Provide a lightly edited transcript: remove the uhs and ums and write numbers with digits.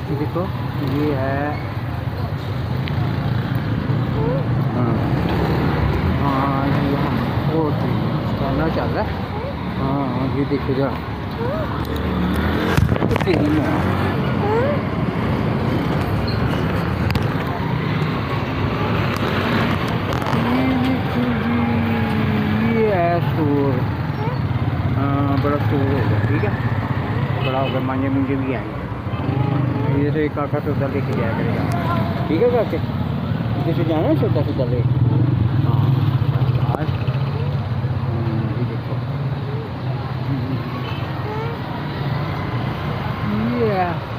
ये देखो ये है ये हम वो स्कैनर चल रहा है ये देखो जरा ये है स्टोर बड़ा स्टोर होगा ठीक है बड़ा होगा मांझे मुंझे भी आएंगे ये तो एक काका तो उधर लेके जाया करेगा ठीक है काके जैसे जाना है छोटा सा ले हाँ ये देखो ये